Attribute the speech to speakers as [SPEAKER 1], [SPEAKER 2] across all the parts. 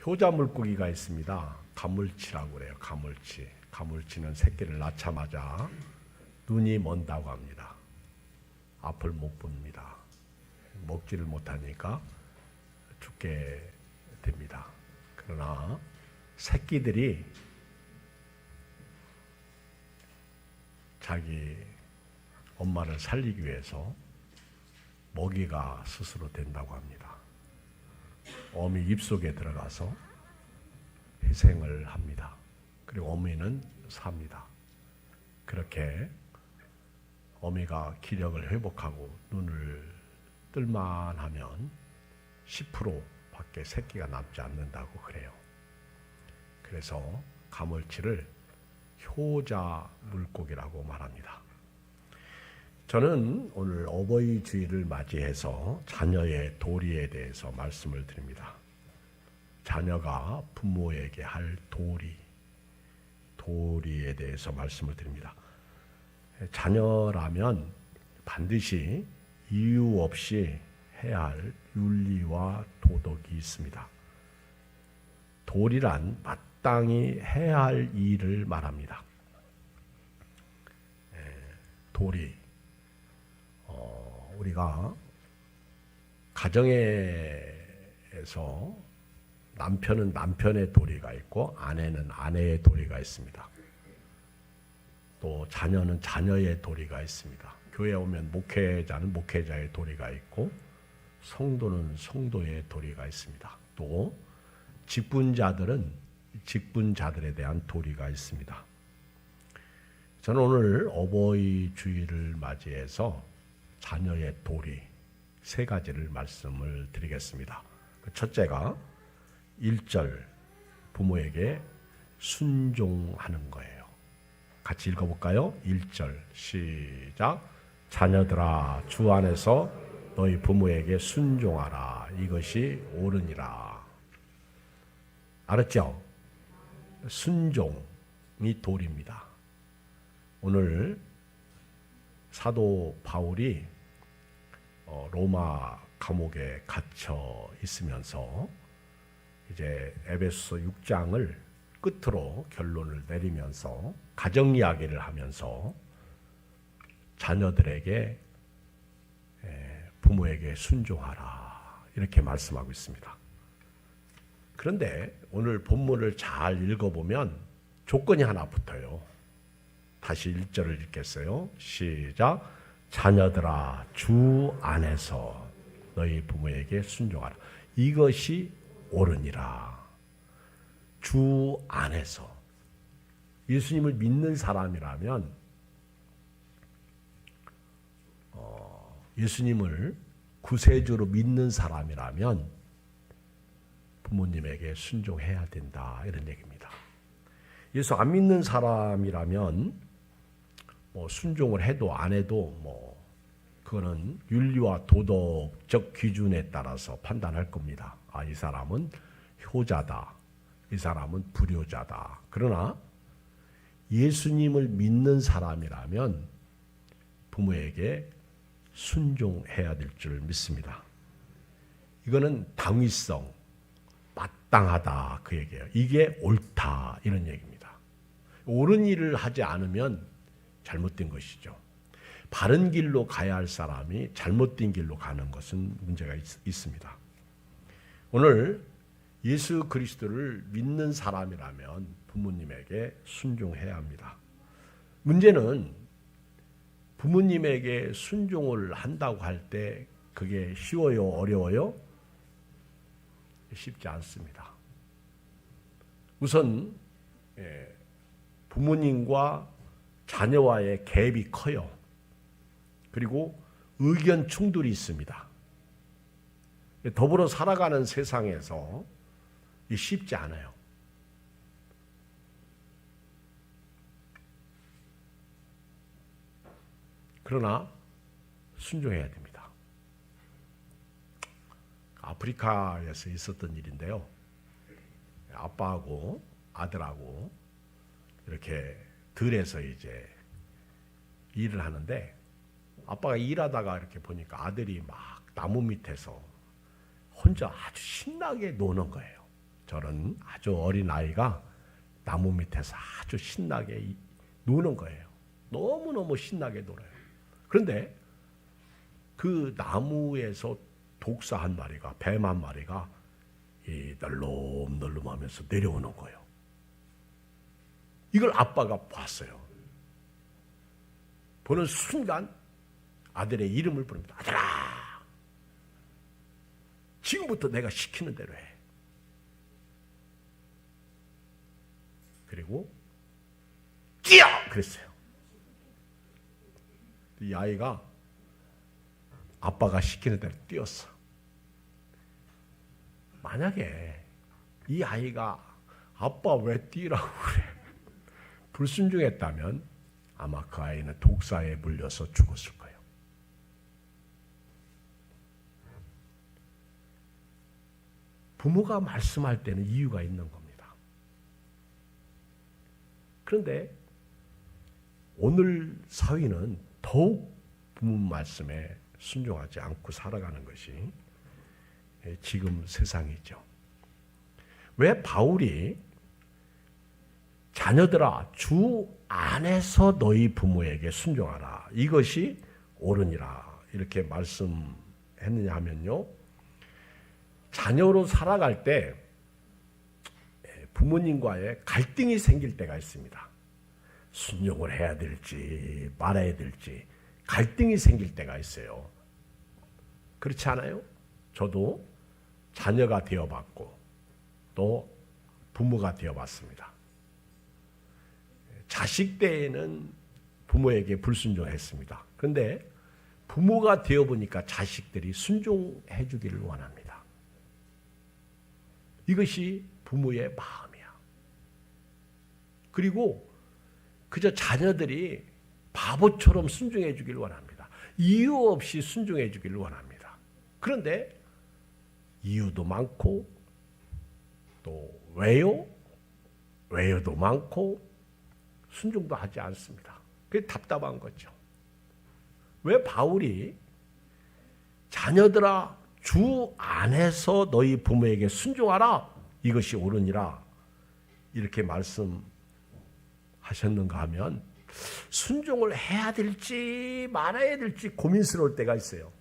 [SPEAKER 1] 효자 물고기가 있습니다. 가물치라고 그래요. 가물치. 가물치는 새끼를 낳자마자 눈이 먼다고 합니다. 앞을 못 봅니다. 먹지를 못하니까 죽게 됩니다. 그러나 새끼들이 자기 엄마를 살리기 위해서 먹이가 스스로 된다고 합니다. 어미 입속에 들어가서 희생을 합니다. 그리고 어미는 삽니다. 그렇게 어미가 기력을 회복하고 눈을 뜰만 하면 10% 밖에 새끼가 남지 않는다고 그래요. 그래서 가물치를 효자 물고기라고 말합니다. 저는 오늘 어버이 주일을 맞이해서 자녀의 도리에 대해서 말씀을 드립니다. 자녀가 부모에게 할 도리에 대해서 말씀을 드립니다. 자녀라면 반드시 이유 없이 해야 할 윤리와 도덕이 있습니다. 도리란 마땅히 해야 할 일을 말합니다. 도리. 우리가 가정에서 남편은 남편의 도리가 있고 아내는 아내의 도리가 있습니다. 또 자녀는 자녀의 도리가 있습니다. 교회에 오면 목회자는 목회자의 도리가 있고 성도는 성도의 도리가 있습니다. 또 직분자들은 직분자들에 대한 도리가 있습니다. 저는 오늘 어버이 주일을 맞이해서 자녀의 도리 3가지를 말씀을 드리겠습니다. 첫째가 1절 부모에게 순종하는 거예요. 같이 읽어볼까요? 1절 시작. 자녀들아 주 안에서 너희 부모에게 순종하라. 이것이 옳으니라. 알았죠? 순종이 도리입니다. 오늘 사도 바울이 로마 감옥에 갇혀 있으면서 이제 에베소서 6장을 끝으로 결론을 내리면서 가정 이야기를 하면서 자녀들에게 부모에게 순종하라 이렇게 말씀하고 있습니다. 그런데 오늘 본문을 잘 읽어보면 조건이 하나 붙어요. 다시 1절을 읽겠어요. 시작. 자녀들아 주 안에서 너희 부모에게 순종하라. 이것이 옳으니라. 주 안에서. 예수님을 믿는 사람이라면 예수님을 구세주로 믿는 사람이라면 부모님에게 순종해야 된다 이런 얘기입니다. 예수 안 믿는 사람이라면 순종을 해도 안 해도 그거는 윤리와 도덕적 기준에 따라서 판단할 겁니다. 이 사람은 효자다. 이 사람은 불효자다. 그러나 예수님을 믿는 사람이라면 부모에게 순종해야 될 줄 믿습니다. 이거는 당위성, 마땅하다 그 얘기예요. 이게 옳다 이런 얘기입니다. 옳은 일을 하지 않으면 잘못된 것이죠. 바른 길로 가야 할 사람이 잘못된 길로 가는 것은 문제가 있습니다. 오늘 예수 그리스도를 믿는 사람이라면 부모님에게 순종해야 합니다. 문제는 부모님에게 순종을 한다고 할 때 그게 쉬워요? 어려워요? 쉽지 않습니다. 우선 부모님과 자녀와의 갭이 커요. 그리고 의견 충돌이 있습니다. 더불어 살아가는 세상에서 쉽지 않아요. 그러나 순종해야 됩니다. 아프리카에서 있었던 일인데요. 아빠하고 아들하고 이렇게 들에서 이제 일을 하는데 아빠가 일하다가 이렇게 보니까 아들이 막 나무 밑에서 혼자 아주 신나게 노는 거예요. 저런 아주 어린 아이가 나무 밑에서 아주 신나게 노는 거예요. 너무너무 신나게 놀아요. 그런데 그 나무에서 독사 한 마리가, 뱀 한 마리가 널름널름하면서 내려오는 거예요. 이걸 아빠가 봤어요. 보는 순간 아들의 이름을 부릅니다. 아들아, 지금부터 내가 시키는 대로 해. 그리고 뛰어! 그랬어요. 이 아이가 아빠가 시키는 대로 뛰었어. 만약에 이 아이가 아빠 왜 뛰라고 그래? 불순종했다면 아마 그 아이는 독사에 물려서 죽었을 거예요. 부모가 말씀할 때는 이유가 있는 겁니다. 그런데 오늘 사회는 더욱 부모 말씀에 순종하지 않고 살아가는 것이 지금 세상이죠. 왜 바울이 자녀들아 주 안에서 너희 부모에게 순종하라, 이것이 옳으니라 이렇게 말씀했느냐 하면요, 자녀로 살아갈 때 부모님과의 갈등이 생길 때가 있습니다. 순종을 해야 될지 말아야 될지 갈등이 생길 때가 있어요. 그렇지 않아요? 저도 자녀가 되어봤고 또 부모가 되어봤습니다. 자식 때에는 부모에게 불순종했습니다. 그런데 부모가 되어보니까 자식들이 순종해 주기를 원합니다. 이것이 부모의 마음이야. 그리고 그저 자녀들이 바보처럼 순종해 주기를 원합니다. 이유 없이 순종해 주기를 원합니다. 그런데 이유도 많고 또 왜요도 많고 순종도 하지 않습니다. 그게 답답한 거죠. 왜 바울이 자녀들아 주 안에서 너희 부모에게 순종하라, 이것이 옳으니라 이렇게 말씀하셨는가 하면 순종을 해야 될지 말아야 될지 고민스러울 때가 있어요.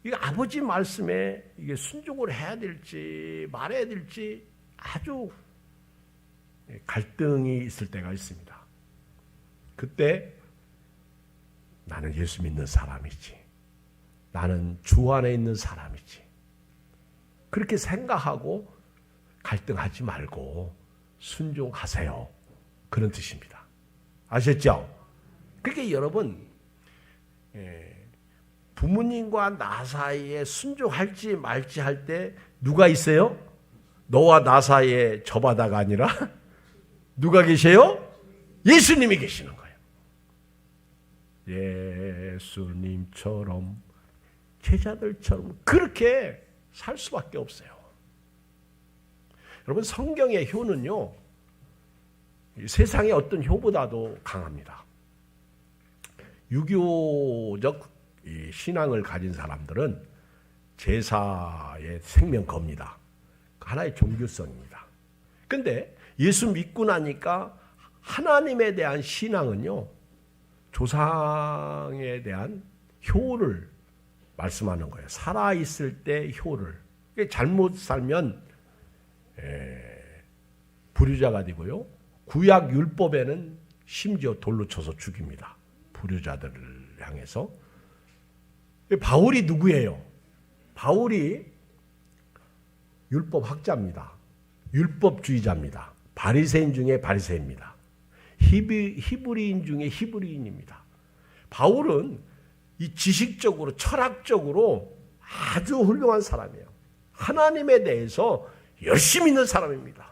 [SPEAKER 1] 이게 아버지 말씀에 이게 순종을 해야 될지 말아야 될지 아주 갈등이 있을 때가 있습니다. 그때 나는 예수 믿는 사람이지, 나는 주 안에 있는 사람이지, 그렇게 생각하고 갈등하지 말고 순종하세요, 그런 뜻입니다. 아셨죠? 그렇게 여러분 부모님과 나 사이에 순종할지 말지 할 때 누가 있어요? 너와 나 사이에 저 바다가 아니라 누가 계세요? 예수님이 계시는 거예요. 예수님처럼 제자들처럼 그렇게 살 수밖에 없어요. 여러분, 성경의 효는요, 세상의 어떤 효보다도 강합니다. 유교적 신앙을 가진 사람들은 제사의 생명 겁니다. 하나의 종교성입니다. 그런데 예수 믿고 나니까 하나님에 대한 신앙은요, 조상에 대한 효를 말씀하는 거예요. 살아있을 때 효를. 잘못 살면 불효자가 되고요, 구약 율법에는 심지어 돌로 쳐서 죽입니다. 불효자들을 향해서. 바울이 누구예요? 바울이 율법학자입니다. 율법주의자입니다. 바리새인 중에 바리새인입니다. 히브리인 중에 히브리인입니다. 바울은 이 지식적으로 철학적으로 아주 훌륭한 사람이에요. 하나님에 대해서 열심히 있는 사람입니다.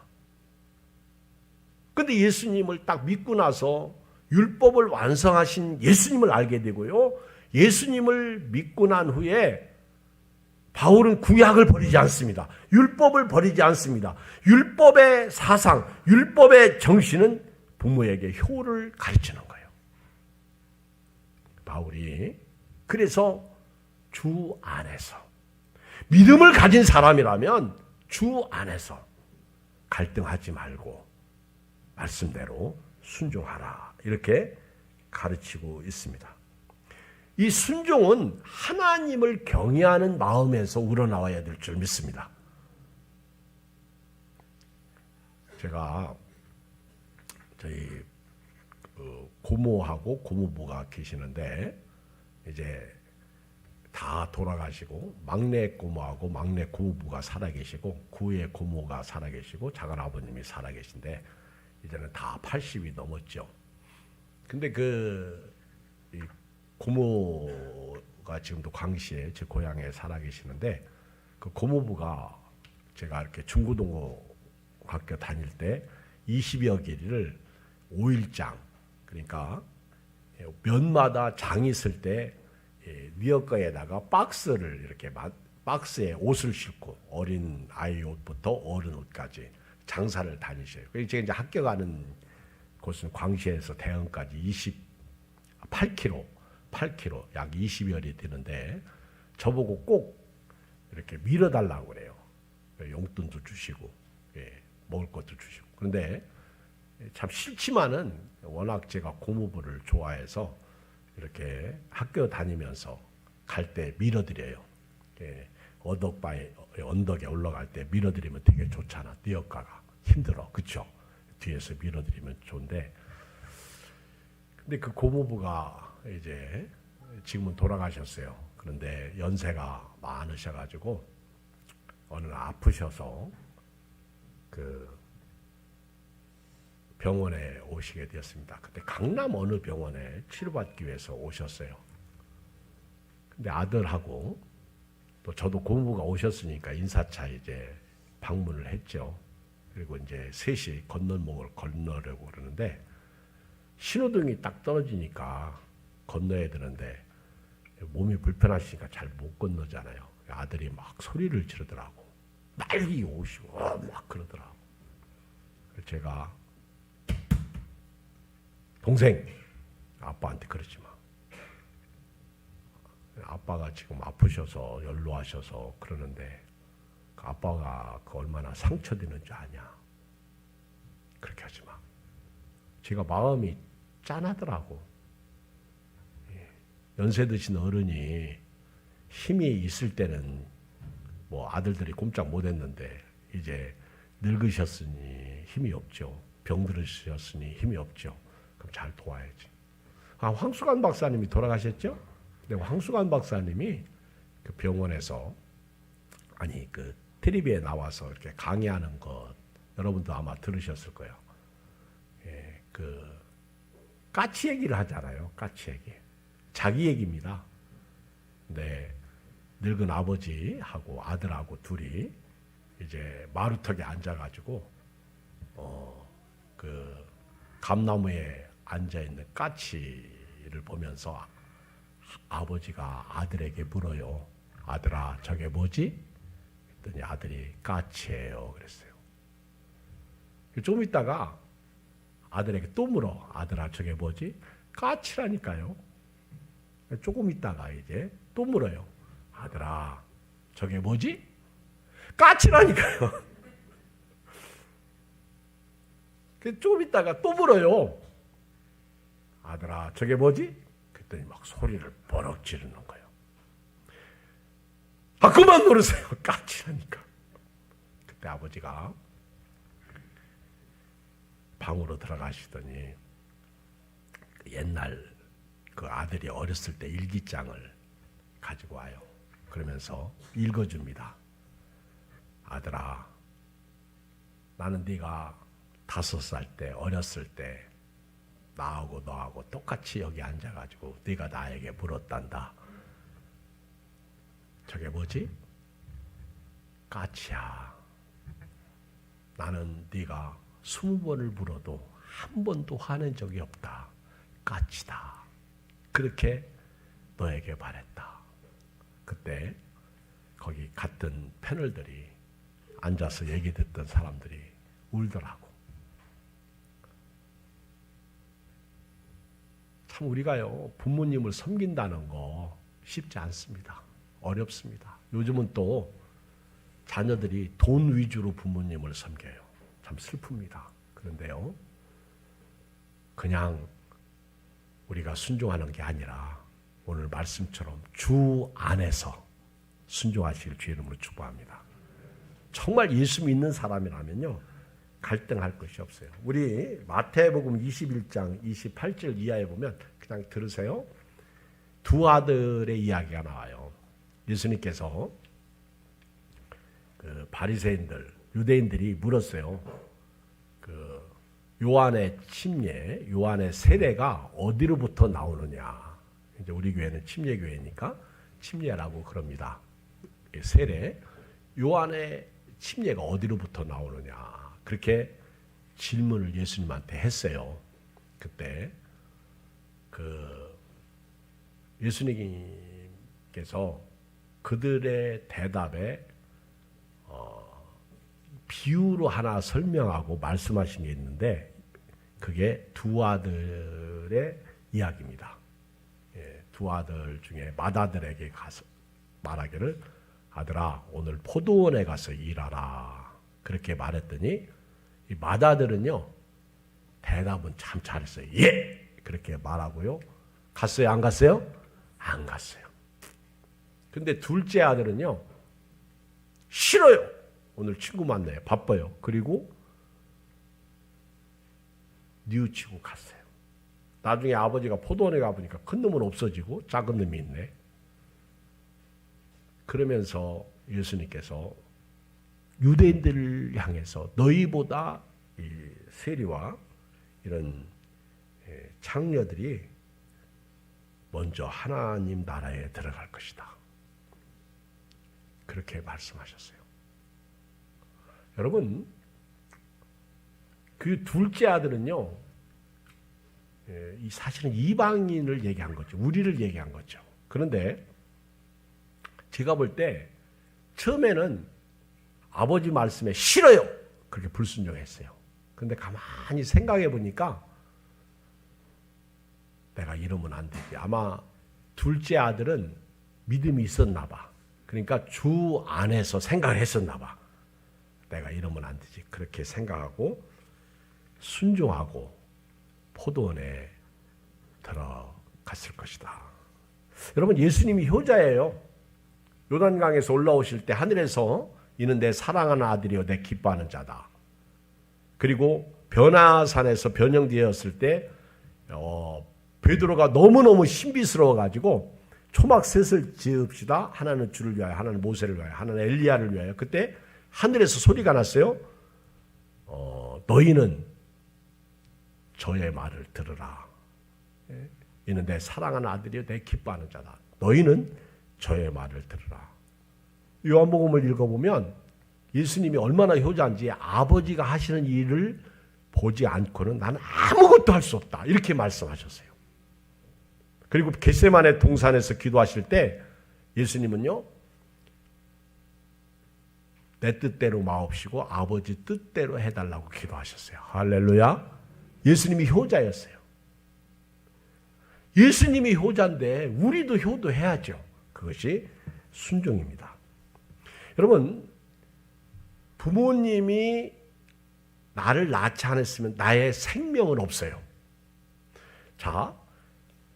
[SPEAKER 1] 그런데 예수님을 딱 믿고 나서 율법을 완성하신 예수님을 알게 되고요, 예수님을 믿고 난 후에 바울은 구약을 버리지 않습니다. 율법을 버리지 않습니다. 율법의 사상, 율법의 정신은 부모에게 효를 가르치는 거예요. 바울이 그래서 주 안에서 믿음을 가진 사람이라면 주 안에서 갈등하지 말고 말씀대로 순종하라. 이렇게 가르치고 있습니다. 이 순종은 하나님을 경외하는 마음에서 우러나와야 될 줄 믿습니다. 제가 저희 고모하고 고모부가 계시는데 이제 다 돌아가시고 막내 고모하고 막내 고모부가 살아계시고 구의 고모가 살아계시고 작은 아버님이 살아계신데 이제는 다 80이 넘었죠. 근데 이 고모가 지금도 광시에 제 고향에 살아계시는데 그 고모부가 제가 이렇게 중고등학교 다닐 때 20여 길을 5일장, 그러니까 면마다 장 있을 때 리어커에다가 박스를 이렇게 박스에 옷을 싣고 어린 아이 옷부터 어른 옷까지 장사를 다니셔요. 제가 이제 학교 가는 곳은 광시에서 대흥까지 28km 약 20여리 되는데 저보고 꼭 이렇게 밀어달라고 그래요. 용돈도 주시고 먹을 것도 주시고. 그런데 참 싫지만은 워낙 제가 고모부를 좋아해서 이렇게 학교 다니면서 갈 때 밀어드려요. 언덕에 올라갈 때 밀어드리면 되게 좋잖아. 리어카가 힘들어, 그렇죠? 뒤에서 밀어드리면 좋은데, 근데 그 고모부가 이제 지금은 돌아가셨어요. 그런데 연세가 많으셔가지고 어느 날 아프셔서 그 병원에 오시게 되었습니다. 그때 강남 어느 병원에 치료받기 위해서 오셨어요. 근데 아들하고 또 저도 고모부가 오셨으니까 인사차 이제 방문을 했죠. 그리고 이제 셋이 건널목을 건너려고 그러는데 신호등이 딱 떨어지니까 건너야 되는데 몸이 불편하시니까 잘 못 건너잖아요. 아들이 막 소리를 지르더라고. 빨리 오시고 막 그러더라고. 제가 동생, 아빠한테 그러지 마. 아빠가 지금 아프셔서 연로하셔서 그러는데 그 아빠가 그 얼마나 상처되는 줄 아냐. 그렇게 하지 마. 제가 마음이 짠하더라고. 연세 드신 어른이 힘이 있을 때는 뭐 아들들이 꼼짝 못했는데 이제 늙으셨으니 힘이 없죠. 병들으셨으니 힘이 없죠. 그럼 잘 도와야지. 황수관 박사님이 돌아가셨죠? 근데 황수관 박사님이 그 병원에서 그 텔레비에 나와서 이렇게 강의하는 것 여러분도 아마 들으셨을 거예요. 그 까치 얘기를 하잖아요. 까치 얘기. 자기 얘기입니다. 근데 늙은 아버지하고 아들하고 둘이 이제 마루턱에 앉아가지고 그 감나무에 앉아 있는 까치를 보면서 아버지가 아들에게 물어요. 아들아, 저게 뭐지? 그랬더니 아들이 까치예요. 그랬어요. 좀 있다가 아들에게 또 물어. 아들아, 저게 뭐지? 까치라니까요. 조금 있다가 이제 또 물어요. 아들아, 저게 뭐지? 까치라니까요. 조금 있다가 또 물어요. 아들아, 저게 뭐지? 그랬더니 막 소리를 버럭 지르는 거예요. 그만 노르세요. 까치라니까. 그때 아버지가 방으로 들어가시더니 옛날 그 아들이 어렸을 때 일기장을 가지고 와요. 그러면서 읽어줍니다. 아들아, 나는 네가 5살 때 어렸을 때 나하고 너하고 똑같이 여기 앉아가지고 네가 나에게 물었단다. 저게 뭐지? 까치야. 나는 네가 20번을 물어도 한 번도 화낸 적이 없다. 까치다. 그렇게 너에게 말했다. 그때 거기 갔던 패널들이 앉아서 얘기 듣던 사람들이 울더라고. 참 우리가요, 부모님을 섬긴다는 거 쉽지 않습니다. 어렵습니다. 요즘은 또 자녀들이 돈 위주로 부모님을 섬겨요. 참 슬픕니다. 그런데요, 그냥 우리가 순종하는 게 아니라 오늘 말씀처럼 주 안에서 순종하실 주의 이름으로 축복합니다. 정말 예수 믿는 사람이라면요, 갈등할 것이 없어요. 우리 마태복음 21장 28절 이하에 보면 그냥 들으세요. 두 아들의 이야기가 나와요. 예수님께서 그 바리새인들, 유대인들이 물었어요. 그 요한의 침례, 요한의 세례가 어디로부터 나오느냐. 이제 우리 교회는 침례교회니까 침례라고 그럽니다. 세례, 요한의 침례가 어디로부터 나오느냐. 그렇게 질문을 예수님한테 했어요. 그때 그 예수님께서 그들의 대답에 비유로 하나 설명하고 말씀하신 게 있는데 그게 두 아들의 이야기입니다. 두 아들 중에 맏아들에게 가서 말하기를 아들아 오늘 포도원에 가서 일하라 그렇게 말했더니 이 맏아들은요 대답은 참 잘했어요. 예! 그렇게 말하고요. 갔어요? 안 갔어요? 안 갔어요. 근데 둘째 아들은요 싫어요. 오늘 친구 만나요. 바빠요. 그리고 뉘우치고 갔어요. 나중에 아버지가 포도원에 가보니까 큰 놈은 없어지고 작은 놈이 있네. 그러면서 예수님께서 유대인들을 향해서 너희보다 이 세리와 이런 창녀들이 먼저 하나님 나라에 들어갈 것이다. 그렇게 말씀하셨어요. 여러분, 그 둘째 아들은요, 사실은 이방인을 얘기한 거죠. 우리를 얘기한 거죠. 그런데 제가 볼 때 처음에는 아버지 말씀에 싫어요. 그렇게 불순종했어요. 그런데 가만히 생각해 보니까 내가 이러면 안 되지. 아마 둘째 아들은 믿음이 있었나 봐. 그러니까 주 안에서 생각했었나 봐. 내가 이러면 안 되지. 그렇게 생각하고 순종하고 포도원에 들어갔을 것이다. 여러분, 예수님이 효자예요. 요단강에서 올라오실 때 하늘에서 이는 내 사랑하는 아들이요 내 기뻐하는 자다. 그리고 변화산에서 변형되었을 때 베드로가 너무너무 신비스러워 가지고 초막셋을 지읍시다. 하나는 주를 위하여, 하나는 모세를 위하여, 하나는 엘리야를 위하여. 그때 하늘에서 소리가 났어요. 너희는 저의 말을 들으라. 이는 내 사랑하는 아들이요 내 기뻐하는 자다. 너희는 저의 말을 들으라. 요한복음을 읽어보면 예수님이 얼마나 효자인지 아버지가 하시는 일을 보지 않고는 나는 아무것도 할 수 없다. 이렇게 말씀하셨어요. 그리고 겟세마네 동산에서 기도하실 때 예수님은요. 내 뜻대로 마옵시고 아버지 뜻대로 해달라고 기도하셨어요. 할렐루야. 예수님이 효자였어요. 예수님이 효자인데 우리도 효도해야죠. 그것이 순종입니다. 여러분, 부모님이 나를 낳지 않았으면 나의 생명은 없어요. 자,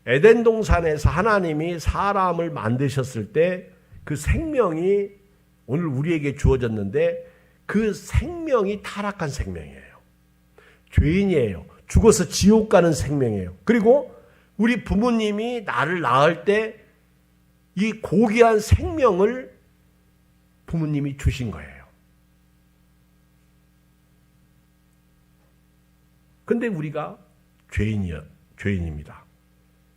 [SPEAKER 1] 에덴 동산에서 하나님이 사람을 만드셨을 때 그 생명이 오늘 우리에게 주어졌는데 그 생명이 타락한 생명이에요. 죄인이에요. 죽어서 지옥 가는 생명이에요. 그리고 우리 부모님이 나를 낳을 때 이 고귀한 생명을 부모님이 주신 거예요. 근데 우리가 죄인입니다.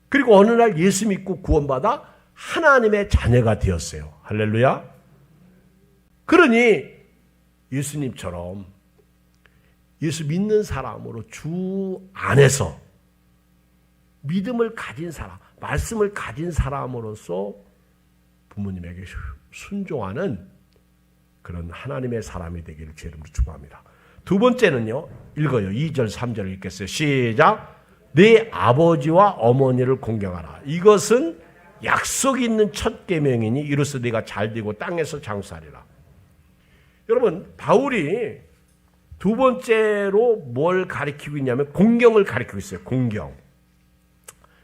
[SPEAKER 1] 그리고 어느 날 예수 믿고 구원받아 하나님의 자녀가 되었어요. 할렐루야. 그러니 예수님처럼 예수 믿는 사람으로 주 안에서 믿음을 가진 사람, 말씀을 가진 사람으로서 부모님에게 순종하는 그런 하나님의 사람이 되기를 제 이름으로 축복합니다. 두 번째는요. 읽어요. 2절 3절을 읽겠어요. 시작. 네 아버지와 어머니를 공경하라. 이것은 약속이 있는 첫 계명이니 이로써 네가 잘되고 땅에서 장수하리라. 여러분, 바울이 두 번째로 뭘 가리키고 있냐면 공경을 가리키고 있어요. 공경.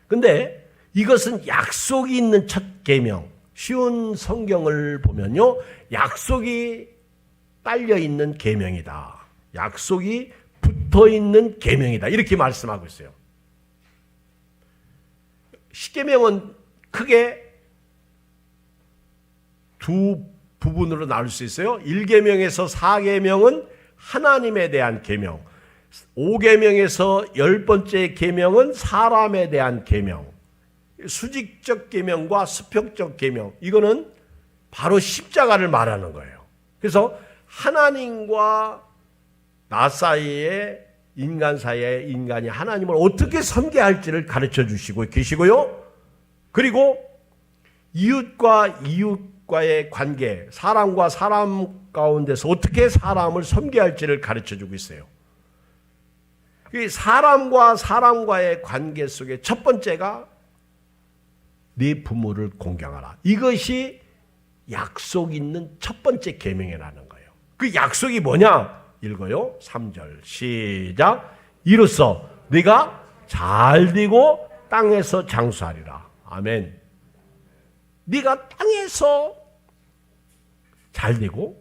[SPEAKER 1] 근데 이것은 약속이 있는 첫 계명. 쉬운 성경을 보면요, 약속이 딸려 있는 계명이다. 약속이 붙어 있는 계명이다. 이렇게 말씀하고 있어요. 십계명은 크게 두 부분으로 나눌 수 있어요. 1계명에서 4계명은 하나님에 대한 계명, 5계명에서 10번째 계명은 사람에 대한 계명, 수직적 계명과 수평적 계명, 이거는 바로 십자가를 말하는 거예요. 그래서 하나님과 나 사이에, 인간 사이에 인간이 하나님을 어떻게 섬겨할지를 가르쳐 주시고 계시고요. 그리고 이웃과 이웃과의 관계, 사람과 사람 가운데서 어떻게 사람을 섬겨할지를 가르쳐 주고 있어요. 사람과 사람과의 관계 속에 첫 번째가 네 부모를 공경하라. 이것이 약속 있는 첫 번째 계명이라는 거예요. 그 약속이 뭐냐? 읽어요. 3절 시작. 이로써 네가 잘되고 땅에서 장수하리라. 아멘. 네가 땅에서 잘되고,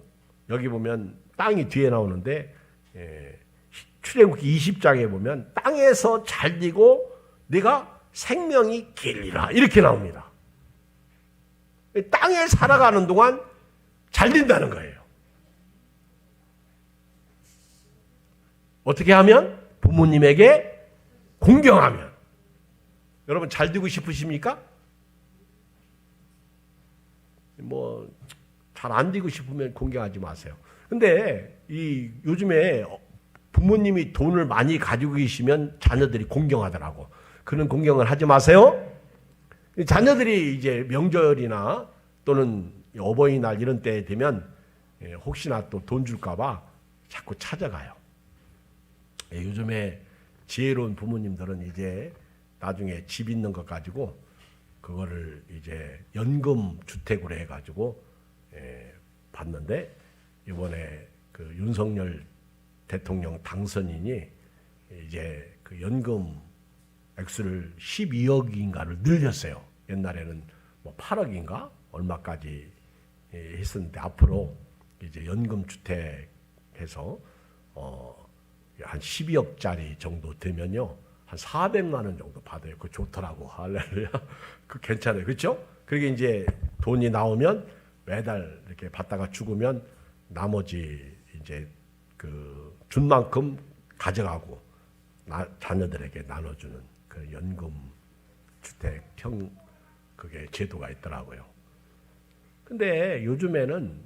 [SPEAKER 1] 여기 보면 땅이 뒤에 나오는데 출애굽기 20장에 보면 땅에서 잘되고 네가 생명이 길리라 이렇게 나옵니다. 땅에 살아가는 동안 잘된다는 거예요. 어떻게 하면? 부모님에게 공경하면. 여러분 잘되고 싶으십니까? 잘 안 되고 싶으면 공경하지 마세요. 근데 요즘에 부모님이 돈을 많이 가지고 계시면 자녀들이 공경하더라고. 그런 공경을 하지 마세요. 자녀들이 이제 명절이나 또는 어버이날 이런 때 되면 혹시나 또 돈 줄까봐 자꾸 찾아가요. 요즘에 지혜로운 부모님들은 이제 나중에 집 있는 것 가지고 그거를 이제 연금 주택으로 해가지고 받는데, 이번에 그 윤석열 대통령 당선인이 이제 그 연금 액수를 12억인가를 늘렸어요. 옛날에는 8억인가 얼마까지 했었는데 앞으로 이제 연금 주택해서 한 12억짜리 정도 되면요, 한 400만 원 정도 받아요. 그거 좋더라고. 할렐루야. 그 괜찮아요. 그렇죠? 그게 이제 돈이 나오면 매달 이렇게 받다가 죽으면 나머지 이제 그 준 만큼 가져가고 자녀들에게 나눠주는 그 연금 주택형 그게 제도가 있더라고요. 근데 요즘에는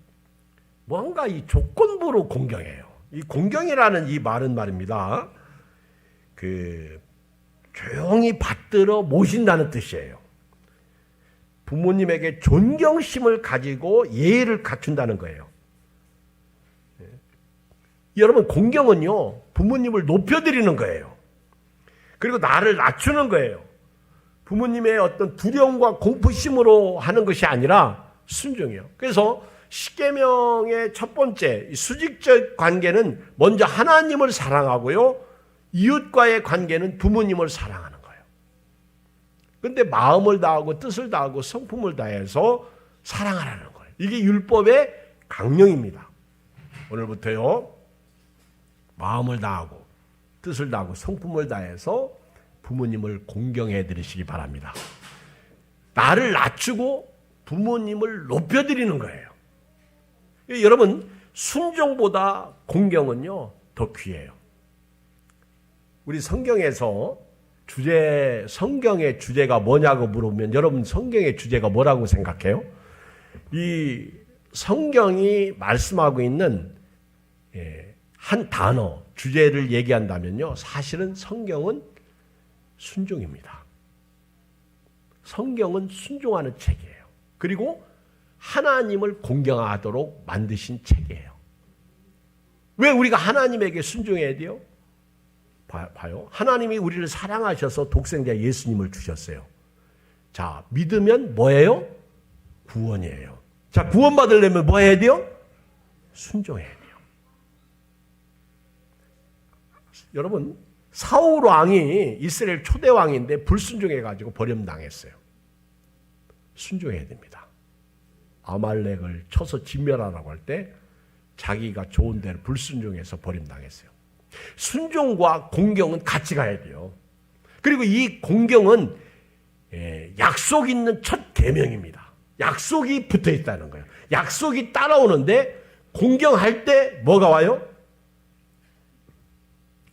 [SPEAKER 1] 뭔가 이 조건부로 공경해요. 이 공경이라는 이 말은 말입니다. 그 조용히 받들어 모신다는 뜻이에요. 부모님에게 존경심을 가지고 예의를 갖춘다는 거예요. 여러분, 공경은요, 부모님을 높여드리는 거예요. 그리고 나를 낮추는 거예요. 부모님의 어떤 두려움과 공포심으로 하는 것이 아니라 순종이에요. 그래서 십계명의 첫 번째 수직적 관계는 먼저 하나님을 사랑하고요, 이웃과의 관계는 부모님을 사랑하는 거예요. 그런데 마음을 다하고 뜻을 다하고 성품을 다해서 사랑하라는 거예요. 이게 율법의 강령입니다. 오늘부터요, 마음을 다하고 뜻을 다하고 성품을 다해서 부모님을 공경해 드리시기 바랍니다. 나를 낮추고 부모님을 높여드리는 거예요. 여러분, 순종보다 공경은요 더 귀해요. 우리 성경에서 성경의 주제가 뭐냐고 물어보면 여러분 성경의 주제가 뭐라고 생각해요? 이 성경이 말씀하고 있는 한 단어, 주제를 얘기한다면요, 사실은 성경은 순종입니다. 성경은 순종하는 책이에요. 그리고 하나님을 공경하도록 만드신 책이에요. 왜 우리가 하나님에게 순종해야 돼요? 봐요. 하나님이 우리를 사랑하셔서 독생자 예수님을 주셨어요. 자, 믿으면 뭐예요? 구원이에요. 자, 구원받으려면 뭐 해야 돼요? 순종해야 돼요. 여러분, 사울 왕이 이스라엘 초대 왕인데 불순종해가지고 버림당했어요. 순종해야 됩니다. 아말렉을 쳐서 진멸하라고 할 때 자기가 좋은 데를 불순종해서 버림당했어요. 순종과 공경은 같이 가야 돼요. 그리고 이 공경은 약속 있는 첫 계명입니다. 약속이 붙어 있다는 거예요. 약속이 따라오는데 공경할 때 뭐가 와요?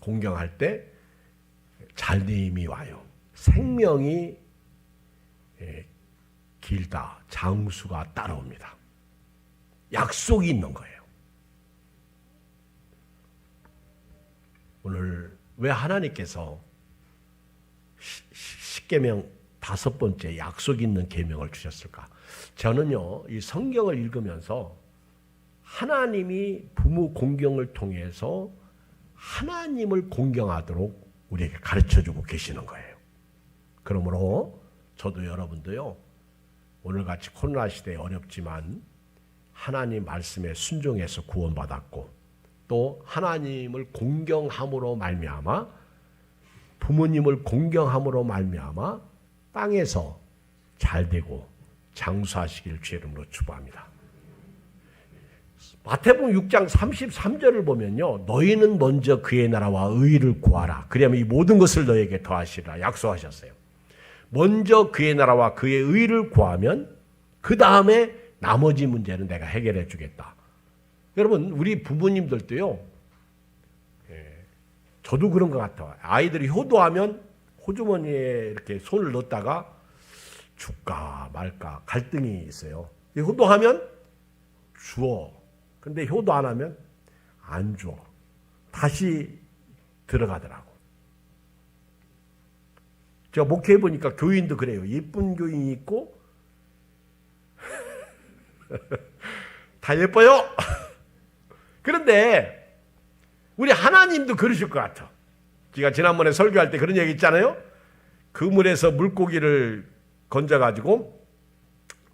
[SPEAKER 1] 공경할 때 잘됨이 와요. 생명이 길다. 장수가 따라옵니다. 약속이 있는 거예요. 오늘 왜 하나님께서 십계명 5번째 약속 있는 계명을 주셨을까? 저는요, 이 성경을 읽으면서 하나님이 부모 공경을 통해서 하나님을 공경하도록 우리에게 가르쳐주고 계시는 거예요. 그러므로 저도 여러분도요, 오늘같이 코로나 시대에 어렵지만 하나님 말씀에 순종해서 구원받았고 또 하나님을 공경함으로 말미암아 부모님을 공경함으로 말미암아 땅에서 잘되고 장수하시길 주의 이름으로 축복합니다. 마태복음 6장 33절을 보면요, 너희는 먼저 그의 나라와 의를 구하라. 그러면 이 모든 것을 너에게 더하시리라 약속하셨어요. 먼저 그의 나라와 그의 의를 구하면 그 다음에 나머지 문제는 내가 해결해 주겠다. 여러분, 우리 부모님들도요, 저도 그런 것 같아요. 아이들이 효도하면 호주머니에 이렇게 손을 넣었다가 줄까 말까 갈등이 있어요. 효도하면 주어. 근데 효도 안 하면 안 줘. 다시 들어가더라고. 제가 목회해 보니까 교인도 그래요. 예쁜 교인이 있고 다 예뻐요. 그런데 우리 하나님도 그러실 것 같아. 제가 지난번에 설교할 때 그런 얘기 있잖아요. 그물에서 물고기를 건져가지고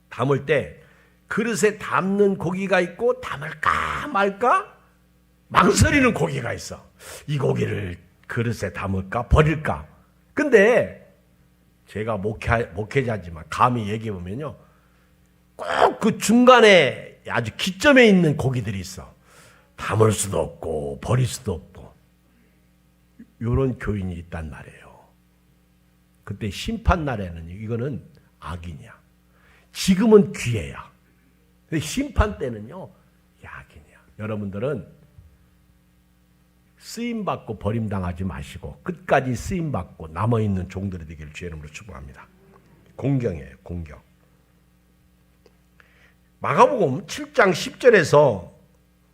[SPEAKER 1] 담을 때 그릇에 담는 고기가 있고 담을까 말까 망설이는 고기가 있어. 이 고기를 그릇에 담을까 버릴까. 근데 제가 목회자지만 감히 얘기해 보면요, 꼭 그 중간에 아주 기점에 있는 고기들이 있어. 담을 수도 없고 버릴 수도 없고 이런 교인이 있단 말이에요. 그때 심판날에는 이거는 악이냐, 지금은 기회야. 근데 심판 때는요 약이냐. 여러분들은 쓰임받고 버림당하지 마시고 끝까지 쓰임받고 남아있는 종들이 되기를 주의 이름으로 축복합니다. 공경이에요. 공경. 마가복음 7장 10절에서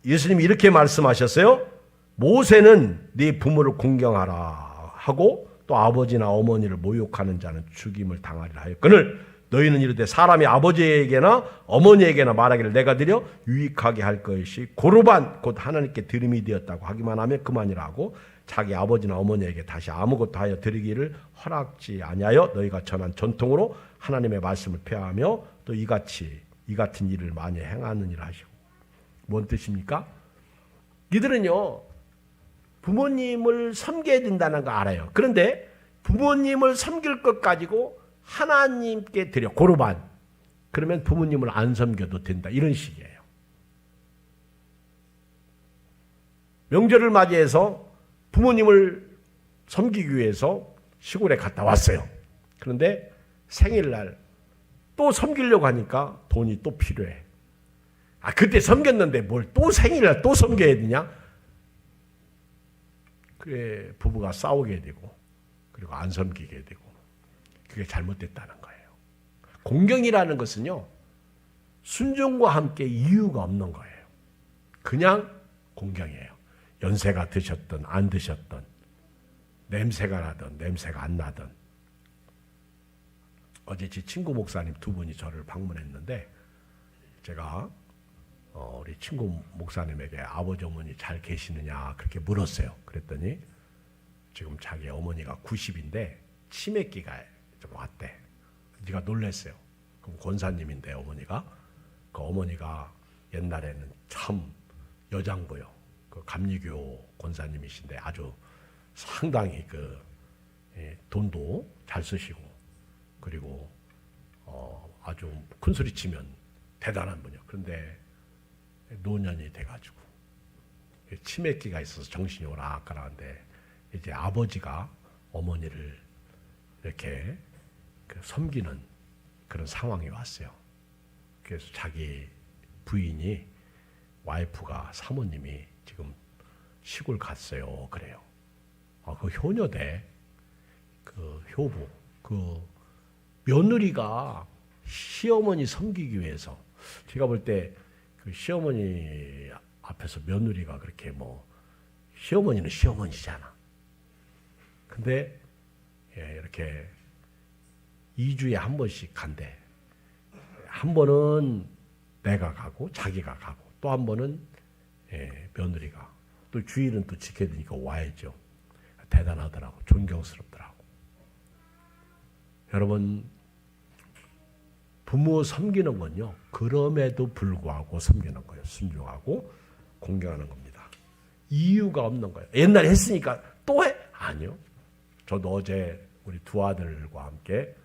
[SPEAKER 1] 예수님이 이렇게 말씀하셨어요. 모세는 네 부모를 공경하라 하고 또 아버지나 어머니를 모욕하는 자는 죽임을 당하리라 하였거늘 너희는 이르되 사람이 아버지에게나 어머니에게나 말하기를 내가 드려 유익하게 할 것이 고르반 곧 하나님께 드림이 되었다고 하기만 하면 그만이라 하고 자기 아버지나 어머니에게 다시 아무것도 하여 드리기를 허락지 아니하여 너희가 전한 전통으로 하나님의 말씀을 폐하며 또 이 같은 일을 많이 행하느니라 하시고. 뭔 뜻입니까? 이들은요 부모님을 섬겨야 된다는 거 알아요. 그런데 부모님을 섬길 것 가지고 하나님께 드려 고르반, 그러면 부모님을 안 섬겨도 된다, 이런 식이에요. 명절을 맞이해서 부모님을 섬기기 위해서 시골에 갔다 왔어요. 그런데 생일날 또 섬기려고 하니까 돈이 또 필요해. 그때 섬겼는데 뭘 또 생일날 또 섬겨야 되냐? 그래 부부가 싸우게 되고 그리고 안 섬기게 되고, 그게 잘못됐다는 거예요. 공경이라는 것은요 순종과 함께 이유가 없는 거예요. 그냥 공경이에요. 연세가 드셨든 안 드셨든, 냄새가 나든 냄새가 안 나든. 어제 제 친구 목사님 2분이 저를 방문했는데 제가 우리 친구 목사님에게 아버지 어머니 잘 계시느냐 그렇게 물었어요. 그랬더니 지금 자기 어머니가 90인데 치매기가 좀 왔대. 네가 놀랬어요. 그럼 권사님인데 어머니가, 그 어머니가 옛날에는 참 여장부요. 그 감리교 권사님이신데 아주 상당히 돈도 잘 쓰시고 그리고 아주 큰 소리 치면 대단한 분이요. 그런데 노년이 돼가지고 치매기가 있어서 정신이 오락가락한데 이제 아버지가 어머니를 이렇게 섬기는 그런 상황이 왔어요. 그래서 자기 부인이 와이프가 사모님이 지금 시골 갔어요. 그래요. 그 효녀대 그 효부 그 며느리가 시어머니 섬기기 위해서 제가 볼 때 그 시어머니 앞에서 며느리가 그렇게 시어머니는 시어머니잖아. 근데 이렇게 2주에 한 번씩 간대. 한 번은 내가 가고 자기가 가고 또 한 번은 며느리가 또 주일은 또 지켜야 되니까 와야죠. 대단하더라고. 존경스럽더라고. 여러분 부모 섬기는 건요. 그럼에도 불구하고 섬기는 거예요. 순종하고 공경하는 겁니다. 이유가 없는 거예요. 옛날에 했으니까 또 해? 아니요. 저도 어제 우리 두 아들과 함께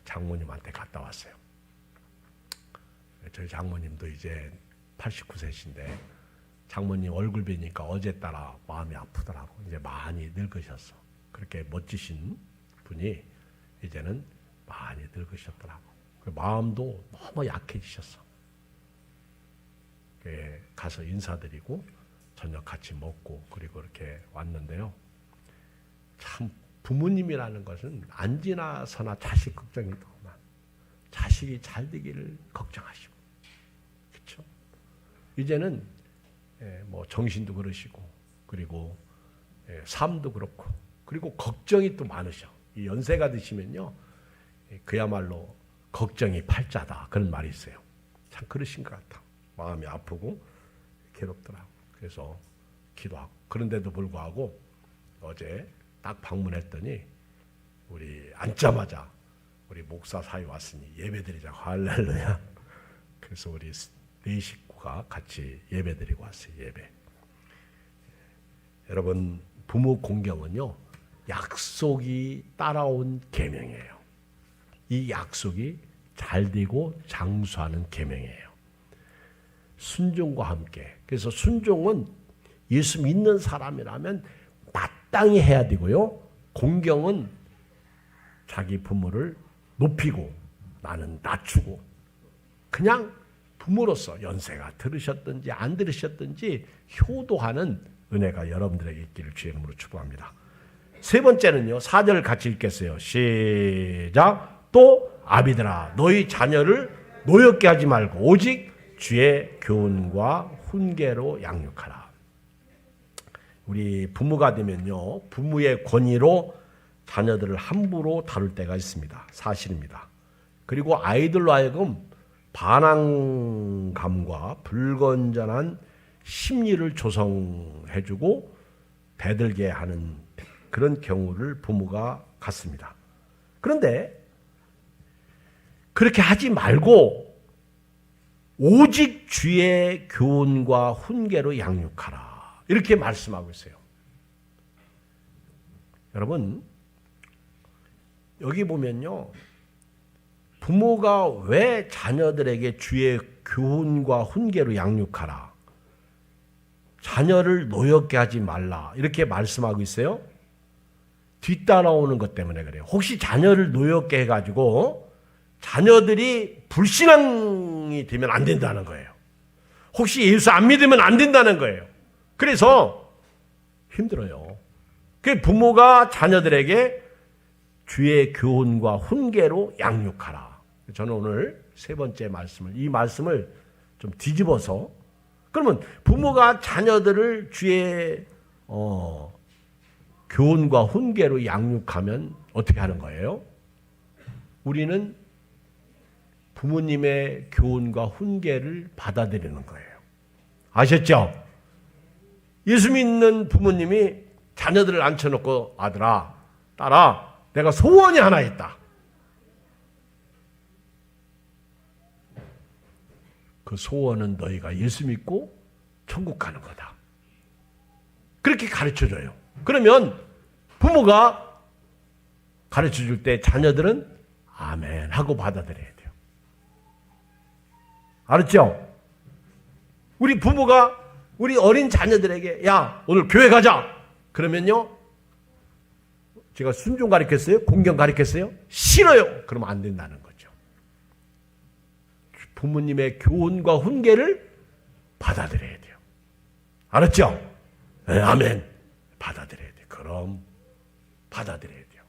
[SPEAKER 1] 장모님한테 갔다 왔어요. 저희 장모님도 이제 89세신데 장모님 얼굴 뵈니까 어제 따라 마음이 아프더라고. 이제 많이 늙으셨어. 그렇게 멋지신 분이 이제는 많이 늙으셨더라고. 마음도 너무 약해지셨어. 가서 인사드리고 저녁 같이 먹고 그리고 이렇게 왔는데요. 참 부모님이라는 것은 안 지나서나 자식 걱정이 너무 많아. 자식이 잘 되기를 걱정하시고, 그렇죠? 이제는 정신도 그러시고, 그리고 삶도 그렇고, 그리고 걱정이 또 많으셔. 이 연세가 드시면요, 그야말로 걱정이 팔자다 그런 말이 있어요. 참 그러신 것 같아. 마음이 아프고 괴롭더라고. 그래서 기도하고 그런데도 불구하고 어제 딱 방문했더니 우리 앉자마자 우리 목사 사위 왔으니 예배드리자고 할렐루야. 그래서 우리 네 식구가 같이 예배드리고 왔어요. 예배. 여러분 부모 공경은요 약속이 따라온 계명이에요. 이 약속이 잘 되고 장수하는 계명이에요. 순종과 함께. 그래서 순종은 예수 믿는 사람이라면 마땅히 해야 되고요. 공경은 자기 부모를 높이고 나는 낮추고 그냥 부모로서 연세가 들으셨든지 안 들으셨든지 효도하는 은혜가 여러분들에게 있기를 주의 이름으로 축복합니다. 세 번째는요. 4절 같이 읽겠어요. 시작. 또 아비들아 너희 자녀를 노엽게 하지 말고 오직 주의 교훈과 훈계로 양육하라. 우리 부모가 되면요. 부모의 권위로 자녀들을 함부로 다룰 때가 있습니다. 사실입니다. 그리고 아이들로 하여금 반항감과 불건전한 심리를 조성해주고 대들게 하는 그런 경우를 부모가 갖습니다. 그런데 그렇게 하지 말고 오직 주의 교훈과 훈계로 양육하라. 이렇게 말씀하고 있어요. 여러분 여기 보면요. 부모가 왜 자녀들에게 주의 교훈과 훈계로 양육하라. 자녀를 노엽게 하지 말라. 이렇게 말씀하고 있어요. 뒤따라오는 것 때문에 그래요. 혹시 자녀를 노엽게 해가지고 자녀들이 불신앙이 되면 안 된다는 거예요. 혹시 예수 안 믿으면 안 된다는 거예요. 그래서 힘들어요. 그 부모가 자녀들에게 주의 교훈과 훈계로 양육하라. 저는 오늘 세 번째 말씀을 이 말씀을 좀 뒤집어서 그러면 부모가 자녀들을 주의 교훈과 훈계로 양육하면 어떻게 하는 거예요? 우리는 부모님의 교훈과 훈계를 받아들이는 거예요. 아셨죠? 예수 믿는 부모님이 자녀들을 앉혀놓고 아들아, 딸아, 내가 소원이 하나 있다. 그 소원은 너희가 예수 믿고 천국 가는 거다. 그렇게 가르쳐줘요. 그러면 부모가 가르쳐줄 때 자녀들은 아멘 하고 받아들여야 돼요. 알았죠? 우리 부모가 우리 어린 자녀들에게 야 오늘 교회 가자 그러면요 제가 순종 가르쳤어요? 공경 가르쳤어요? 싫어요. 그러면 안 된다는 거죠. 부모님의 교훈과 훈계를 받아들여야 돼요. 알았죠? 네, 아멘. 받아들여야 돼요. 그럼 받아들여야 돼요.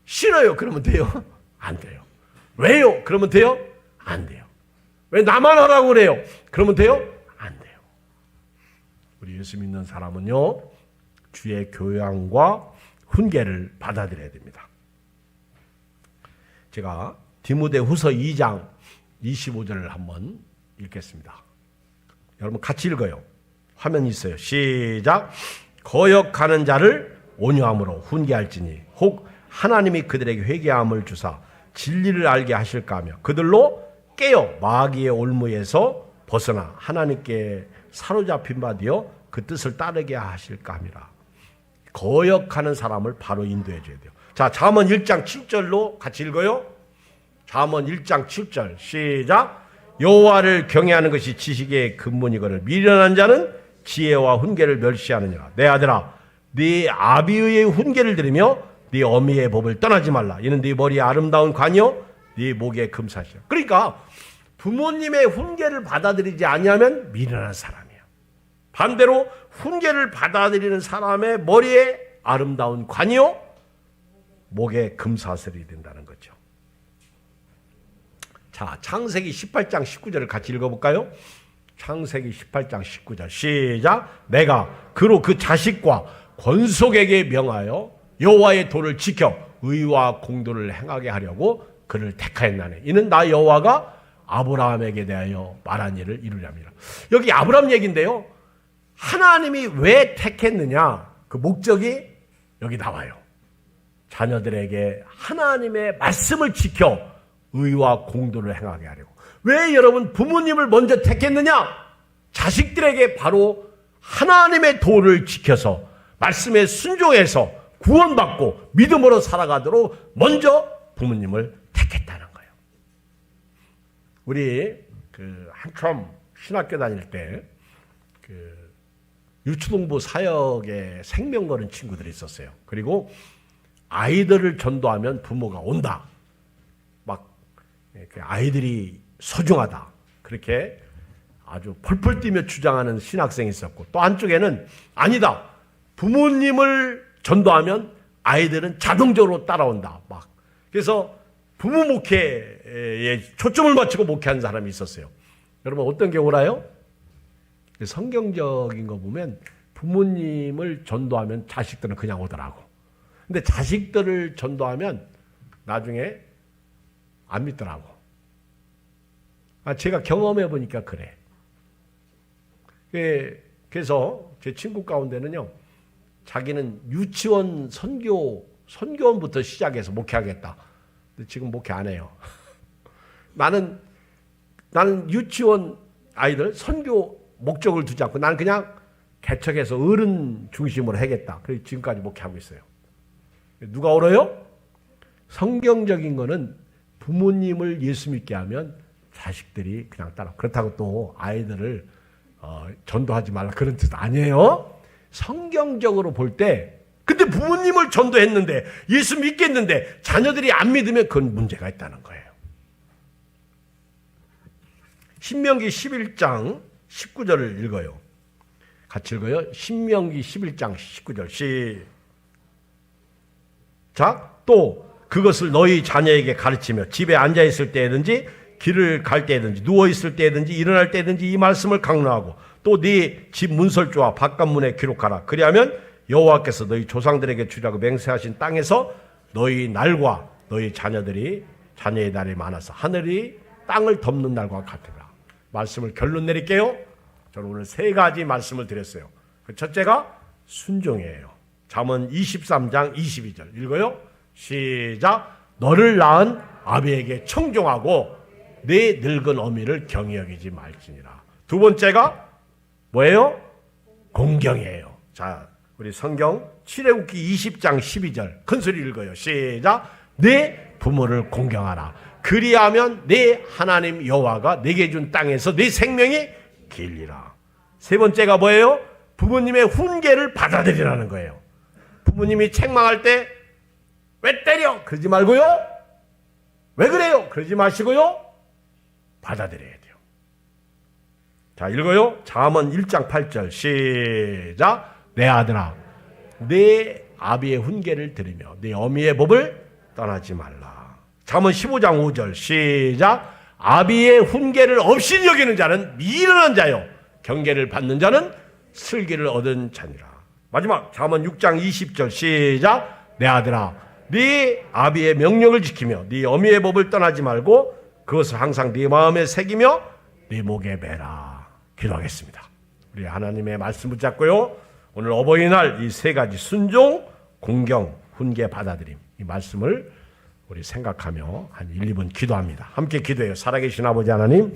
[SPEAKER 1] 싫어요. 그러면 돼요? 안 돼요. 왜요? 그러면 돼요? 안 돼요. 왜 나만 하라고 그래요? 그러면 돼요? 안 돼요. 우리 예수 믿는 사람은요 주의 교양과 훈계를 받아들여야 됩니다. 제가 디모데후서 2장 25절을 한번 읽겠습니다. 여러분 같이 읽어요. 화면 있어요. 시작. 거역하는 자를 온유함으로 훈계할지니 혹 하나님이 그들에게 회개함을 주사 진리를 알게 하실까 하며 그들로 깨어 마귀의 올무에서 벗어나 하나님께 사로잡힌 바 되어 그 뜻을 따르게 하실까 함이라. 거역하는 사람을 바로 인도해 줘야 돼요. 자, 잠언 1장 7절로 같이 읽어요. 잠언 1장 7절 시작. 여호와를 경외하는 것이 지식의 근본이거늘 미련한 자는 지혜와 훈계를 멸시하느니라. 내 아들아 네 아비의 훈계를 들으며 네 어미의 법을 떠나지 말라. 이는 네 머리에 아름다운 관이요 네 목에 금사시라. 그러니까 부모님의 훈계를 받아들이지 아니하면 미련한 사람이에요. 반대로 훈계를 받아들이는 사람의 머리에 아름다운 관이요 목에 금사슬이 된다는 거죠. 자, 창세기 18장 19절을 같이 읽어볼까요? 창세기 18장 19절 시작. 내가 그로 그 자식과 권속에게 명하여 여호와의 도를 지켜 의와 공도를 행하게 하려고 그를 택하였나니 이는 나 여호와가 아브라함에게 대하여 말한 일을 이루려니라. 여기 아브라함 얘기인데요. 하나님이 왜 택했느냐 그 목적이 여기 나와요. 자녀들에게 하나님의 말씀을 지켜 의와 공도를 행하게 하려고. 왜 여러분 부모님을 먼저 택했느냐? 자식들에게 바로 하나님의 도를 지켜서 말씀에 순종해서 구원받고 믿음으로 살아가도록 먼저 부모님을 택했다는 거예요. 우리 한참 신학교 다닐 때 유초동부 사역에 생명 거는 친구들이 있었어요. 그리고 아이들을 전도하면 부모가 온다. 막 아이들이 소중하다. 그렇게 아주 펄펄 뛰며 주장하는 신학생이 있었고 또 한쪽에는 아니다. 부모님을 전도하면 아이들은 자동적으로 따라온다. 막 그래서 부모 목회에 초점을 맞추고 목회하는 사람이 있었어요. 여러분 어떤 경우라요? 성경적인 거 보면 부모님을 전도하면 자식들은 그냥 오더라고. 근데 자식들을 전도하면 나중에 안 믿더라고. 제가 경험해 보니까 그래. 그래서 제 친구 가운데는요, 자기는 유치원 선교원부터 시작해서 목회하겠다. 근데 지금 목회 안 해요. 나는 유치원 아이들 선교 목적을 두지 않고 나는 그냥 개척해서 어른 중심으로 하겠다. 그래서 지금까지 목회하고 있어요. 누가 옳아요? 성경적인 거는 부모님을 예수 믿게 하면 자식들이 그냥 따라. 그렇다고 또 아이들을 전도하지 말라 그런 뜻 아니에요. 성경적으로 볼 때 근데 부모님을 전도했는데 예수 믿겠는데 자녀들이 안 믿으면 그건 문제가 있다는 거예요. 신명기 11장 19절을 읽어요. 같이 읽어요. 신명기 11장 19절 시작. 또 그것을 너희 자녀에게 가르치며 집에 앉아있을 때든지 길을 갈 때든지 누워있을 때든지 일어날 때든지 이 말씀을 강론하고 또 네 집 문설주와 바깥문에 기록하라. 그리하면 여호와께서 너희 조상들에게 주라고 맹세하신 땅에서 너희 날과 너희 자녀의 날이 많아서 하늘이 땅을 덮는 날과 같으라. 말씀을 결론 내릴게요. 저는 오늘 세 가지 말씀을 드렸어요. 첫째가 순종이에요. 잠언 23장 22절 읽어요. 시작. 너를 낳은 아비에게 청종하고 내 늙은 어미를 경히 여기지 말지니라. 두 번째가 뭐예요? 공경이에요. 자, 우리 성경 출애굽기 20장 12절 큰 소리 읽어요. 시작. 내 부모를 공경하라. 그리하면 내 하나님 여호와가 내게 준 땅에서 내 생명이 길리라. 세 번째가 뭐예요? 부모님의 훈계를 받아들이라는 거예요. 부모님이 책망할 때 왜 때려? 그러지 말고요. 왜 그래요? 그러지 마시고요. 받아들여야 돼요. 자, 읽어요. 잠언 1장 8절 시작. 내 아들아, 내 아비의 훈계를 들으며 내 어미의 법을 떠나지 말라. 잠언 15장 5절 시작. 아비의 훈계를 없이 여기는 자는 미련한 자요, 경계를 받는 자는 슬기를 얻은 자니라. 마지막 잠언 6장 20절 시작. 내 아들아, 네 아비의 명령을 지키며 네 어미의 법을 떠나지 말고 그것을 항상 네 마음에 새기며 네 목에 매라. 기도하겠습니다. 우리 하나님의 말씀 붙잡고요, 오늘 어버이날 이 세 가지 순종, 공경, 훈계, 받아들임, 이 말씀을 우리 생각하며 한 1, 2분 기도합니다. 함께 기도해요. 살아계신 아버지 하나님,